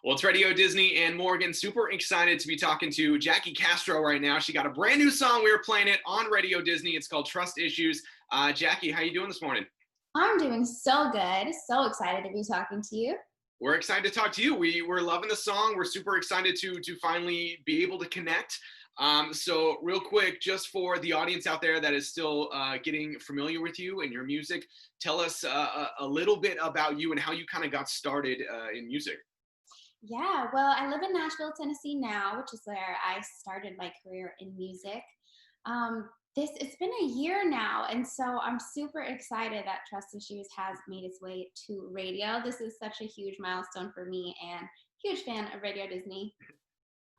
Well, it's Radio Disney and Morgan. Super excited to be talking to Jackie Castro right now. She got a brand new song. We were playing it on Radio Disney. It's called Trust Issues. Jackie, how you doing this morning? I'm doing so good. So excited to be talking to you. We're excited to talk to you. We're loving the song. We're super excited to finally be able to connect. So real quick, just for the audience out there that is still getting familiar with you and your music, tell us a little bit about you and how you kind of got started in music. Yeah, well, I live in Nashville, Tennessee now, which is where I started my career in music. It's been a year now, and so I'm super excited that Trust Issues has made its way to radio. This is such a huge milestone for me, and huge fan of Radio Disney.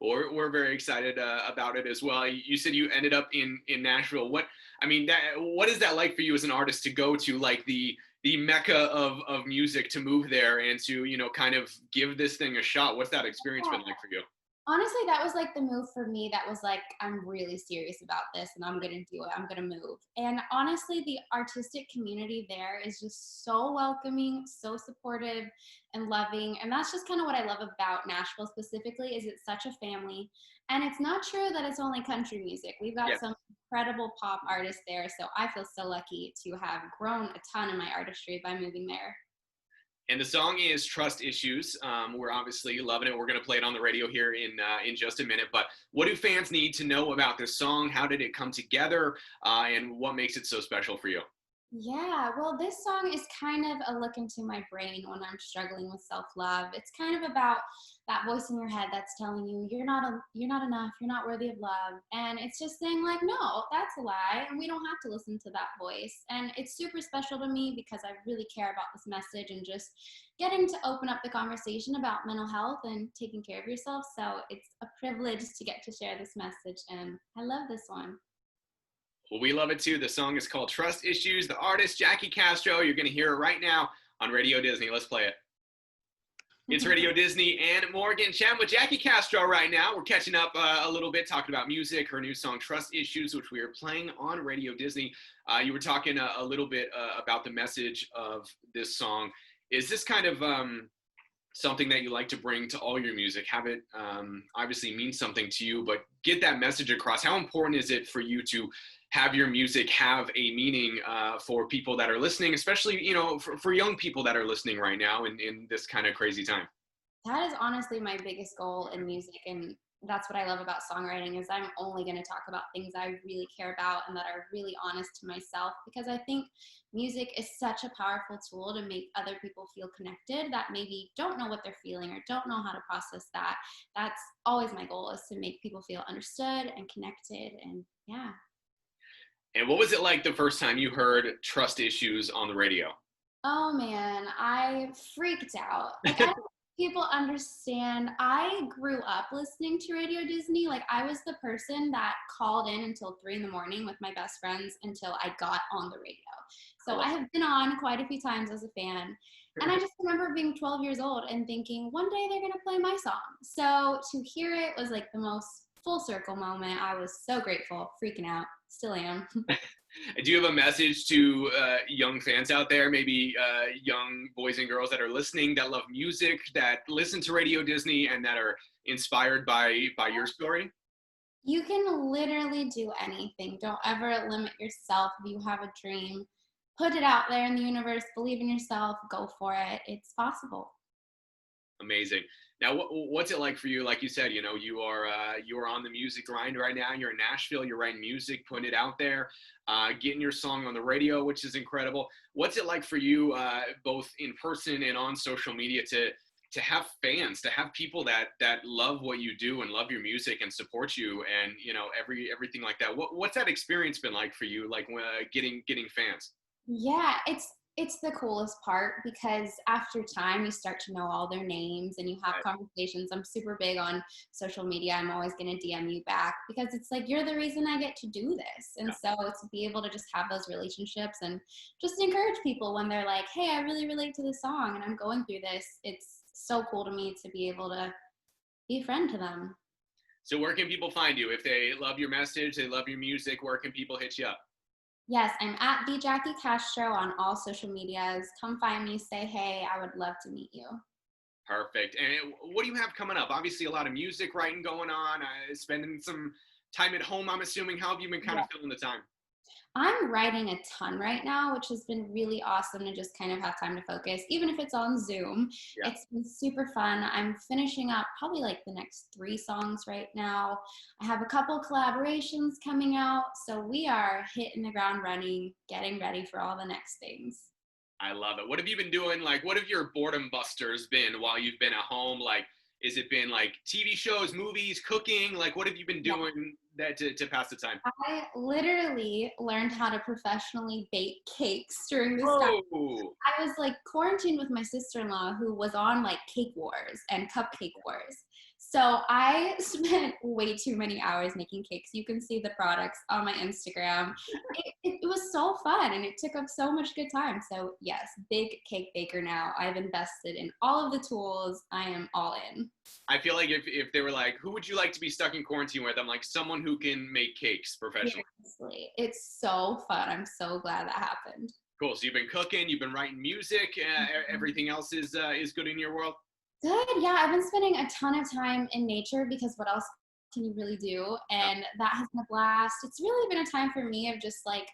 We're very excited about it as well. You said you ended up in Nashville. What is that like for you as an artist to go to like the mecca of music, to move there and to kind of give this thing a shot? What's that experience been like for you? Honestly, that was like the move for me. That was like, I'm really serious about this and I'm going to do it. I'm going to move. And honestly, the artistic community there is just so welcoming, so supportive and loving. And that's just kind of what I love about Nashville specifically, is it's such a family. And it's not true that it's only country music. We've got Yeah. some incredible pop artists there. So I feel so lucky to have grown a ton in my artistry by moving there. And the song is Trust Issues. We're obviously loving it. We're going to play it on the radio here in just a minute. But what do fans need to know about this song? How did it come together? And what makes it so special for you? Yeah, well, this song is kind of a look into my brain when I'm struggling with self-love. It's kind of about that voice in your head that's telling you you're not enough, you're not worthy of love. And it's just saying like, no, that's a lie, and we don't have to listen to that voice. And it's super special to me because I really care about this message and just getting to open up the conversation about mental health and taking care of yourself. So it's a privilege to get to share this message, and I love this one. Well, we love it too. The song is called Trust Issues. The artist, Jackie Castro. You're going to hear it right now on Radio Disney. Let's play it. It's Radio Disney and Morgan chatting with Jackie Castro right now. We're catching up a little bit, talking about music, her new song, Trust Issues, which we are playing on Radio Disney. You were talking a little bit about the message of this song. Is this kind of something that you like to bring to all your music? Have it obviously mean something to you, but get that message across. How important is it for you to have your music have a meaning for people that are listening, especially, for young people that are listening right now in this kind of crazy time? That is honestly my biggest goal in music, and that's what I love about songwriting, is I'm only going to talk about things I really care about and that are really honest to myself, because I think music is such a powerful tool to make other people feel connected that maybe don't know what they're feeling or don't know how to process that. That's always my goal, is to make people feel understood and connected. And yeah. And what was it like the first time you heard Trust Issues on the radio? Oh man, I freaked out. Like, I don't think people understand. I grew up listening to Radio Disney. Like, I was the person that called in until 3 in the morning with my best friends until I got on the radio. So I have been on quite a few times as a fan. And I just remember being 12 years old and thinking, one day they're going to play my song. So to hear it was like the most full circle moment. I was so grateful, freaking out, still am. Do you have a message to young fans out there, maybe young boys and girls that are listening, that love music, that listen to Radio Disney, and that are inspired by your story? You can literally do anything. Don't ever limit yourself. If you have a dream, put it out there in the universe, believe in yourself, go for it. It's possible. Amazing. Now, what's it like for you? Like you said, you are on the music grind right now. You're in Nashville. You're writing music, putting it out there, getting your song on the radio, which is incredible. What's it like for you, both in person and on social media, to have fans, to have people that love what you do and love your music and support you, and everything like that? What's that experience been like for you? Like getting fans? Yeah, it's the coolest part, because after time you start to know all their names and you have conversations. I'm super big on social media. I'm always going to DM you back, because it's like, you're the reason I get to do this. And so to be able to just have those relationships and just encourage people when they're like, hey, I really relate to this song and I'm going through this. It's so cool to me to be able to be a friend to them. So where can people find you? If they love your message, they love your music, where can people hit you up? Yes, I'm at the Jackie Castro on all social medias. Come find me, say hey. I would love to meet you. Perfect. And what do you have coming up? Obviously, a lot of music writing going on. Spending some time at home, I'm assuming. How have you been kind of filling the time? I'm writing a ton right now, which has been really awesome to just kind of have time to focus, even if it's on Zoom. Yeah, It's been super fun. I'm finishing up probably like the next 3 songs right now. I have a couple collaborations coming out. So we are hitting the ground running, getting ready for all the next things. I love it. What have you been doing? Like, what have your boredom busters been while you've been at home? Like, is it been like TV shows, movies, cooking? Like, what have you been doing that to pass the time? I literally learned how to professionally bake cakes during this time. Oh, I was like quarantined with my sister-in-law who was on like Cake Wars and Cupcake Wars. So I spent way too many hours making cakes. You can see the products on my Instagram. It was so fun and it took up so much good time. So yes, big cake baker now. I've invested in all of the tools. I am all in. I feel like if they were like, who would you like to be stuck in quarantine with? I'm like, someone who can make cakes professionally. Seriously, it's so fun. I'm so glad that happened. Cool. So you've been cooking, you've been writing music. Everything else is good in your world. Good. Yeah, I've been spending a ton of time in nature because what else can you really do? And that has been a blast. It's really been a time for me of just like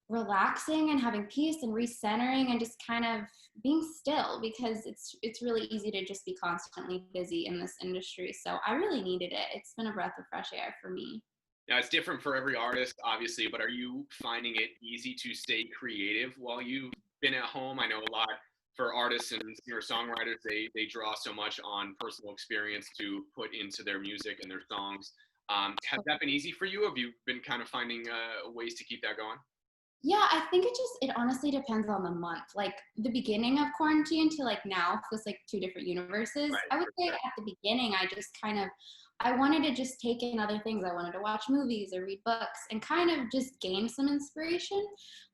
relaxing and having peace and recentering and just kind of being still because it's really easy to just be constantly busy in this industry. So I really needed it. It's been a breath of fresh air for me. Now it's different for every artist, obviously, but are you finding it easy to stay creative while you've been at home? I know a lot for artists and singer-songwriters, they draw so much on personal experience to put into their music and their songs. Has that been easy for you? Have you been kind of finding ways to keep that going? Yeah, I think it honestly depends on the month. Like the beginning of quarantine to like now feels like two different universes. Right. I would say at the beginning, I wanted to just take in other things. I wanted to watch movies or read books and kind of just gain some inspiration.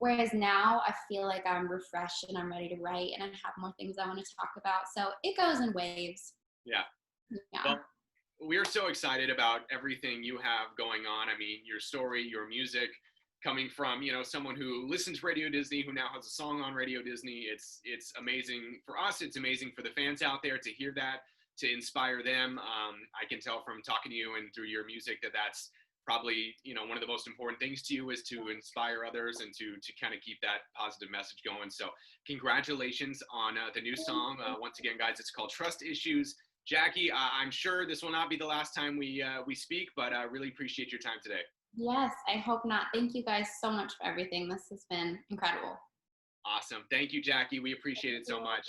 Whereas now I feel like I'm refreshed and I'm ready to write and I have more things I want to talk about. So it goes in waves. Yeah. Yeah. Well, we're so excited about everything you have going on. I mean, your story, your music, coming from someone who listens to Radio Disney, who now has a song on Radio Disney. It's amazing for us. It's amazing for the fans out there to hear that, to inspire them. I can tell from talking to you and through your music that's probably one of the most important things to you is to inspire others and to kind of keep that positive message going. So congratulations on the new song. Once again, guys, it's called Trust Issues. Jackie, I'm sure this will not be the last time we speak, but I really appreciate your time today. Yes, I hope not. Thank you guys so much for everything. This has been incredible. Awesome. Thank you, Jackie. We appreciate it so much.